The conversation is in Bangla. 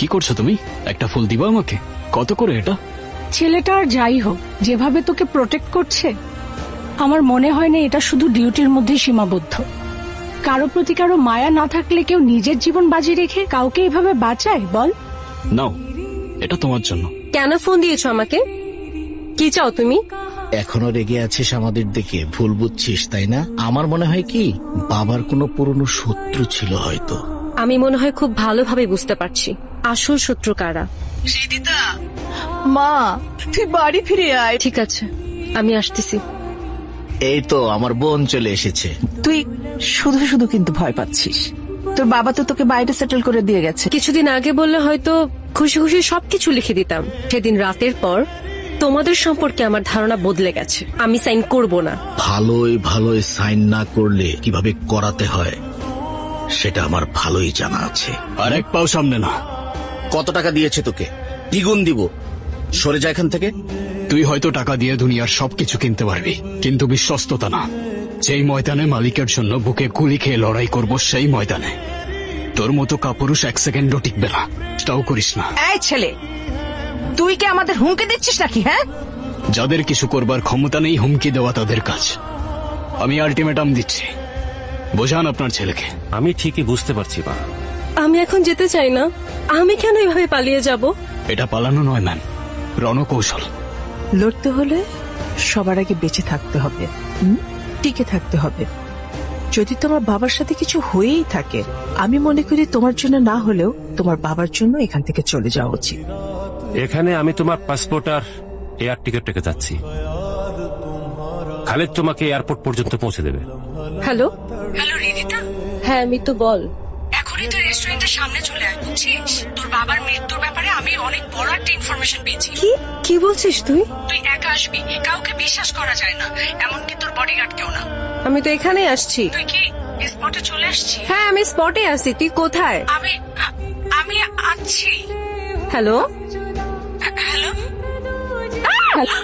কি করছো তুমি? একটা ফুল দিবা আমাকে? কত করে এটা? ছেলেটা আর যাই হোক, যেভাবে তোকে প্রোটেক্ট করছে, আমার মনে হয় না এটা শুধু ডিউটির মধ্যে সীমাবদ্ধ। কারো প্রতি কারো মায়া না থাকলে কেউ নিজের জীবন বাজি রেখে কাউকে এভাবে বাঁচায় বল? নাও, এটা তোমার জন্য। কেন ফোন দিয়েছো আমাকে? কি চাও তুমি? এখনো রেগে আছিস আমাদের দিকে? ভুল বুঝছিস তাই না? আমার মনে হয় কি বাবার কোনো পুরনো শত্রু ছিল হয়তো। আমি মনে হয় খুব ভালোভাবে বুঝতে পারছি আসল শত্রু কারা। মা, তুই বাড়ি ফিরে আয়। ঠিক আছে, আমি আসতেছি। এই তো আমার বোন চলে এসেছে। তুই শুধু শুধু কিন্তু ভয় পাচ্ছিস। তোর বাবা তো তোকে বাইরে সেটেল করে দিয়ে গেছে। কিছুদিন আগে বললে হয়তো খুশি খুশি সবকিছু লিখে দিতাম। সেদিন রাতের পর তোমাদের সম্পর্কে আমার ধারণা বদলে গেছে। আমি সাইন করব না। ভালোই ভালোই সাইন না করলে কিভাবে করাতে হয় সেটা আমার ভালোই জানা আছে। আর এক পাও সামনে না। কত টাকা দিয়েছে তোকে? দ্বিগুণ দিব। সরে যা এখান থেকে। তুই হয়তো টাকা দিয়ে দুনিয়ার সবকিছু কিনতে পারবি, কিন্তু বিশ্বস্ততা না। যেই ময়দানে মালিকের জন্য বুকে গুলি খেয়ে লড়াই করব, সেই ময়দানে তোর মতো কাপুরুষ এক সেকেন্ডও টিকবে না। সেটাও করিস না। এই ছেলে, তুই কি আমাদের হুমকি দিচ্ছিস নাকি? হ্যাঁ, যাদের কিছু করবার ক্ষমতা নেই হুমকি দেওয়া তাদের কাজ। আমি আলটিমেটাম দিচ্ছি, বোঝান আপনার ছেলেকে। আমি ঠিকই বুঝতে পারছি মা। আমি এখন যেতে চাই না। আমি কেন এভাবে পালিয়ে যাব? এটা পালানো নয় ম্যাম, রণকৌশল। লড়তে হলে সবার আগে বেঁচে থাকতে হবে, টিকে থাকতে হবে। যদি তোমার বাবার সাথে কিছু হয়েই থাকে, আমি মনে করি তোমার জন্য না হলেও তোমার বাবার জন্য এখান থেকে চলে যাওয়া উচিত। এখানে আমি তোমার পাসপোর্ট আর এয়ার টিকিট রেখে যাচ্ছি। খালেদ তোমাকে এয়ারপোর্ট পর্যন্ত পৌঁছে দেবে। হ্যালো হ্যালো রিদিতা, হ্যাঁ আমি তো বল। এখনই তুই রেস্টুরেন্টের সামনে চলে আয়, বুঝছিস? তোর বাবার মৃত্যুর ব্যাপারে আমি অনেক বড় একটা ইনফরমেশন পেয়েছি। কি কি বলছিস তুই? তুই একা আসবি, কাউকে বিশ্বাস করা যায় না, এমনকি তোর বডিগার্ড কেউ না। আমি তো এখানেই আসছি। তুই কি স্পটে চলে আসছিস? হ্যাঁ আমি স্পটে আছি। তুই কোথায়? আমি আমি আছি। Hello hello hello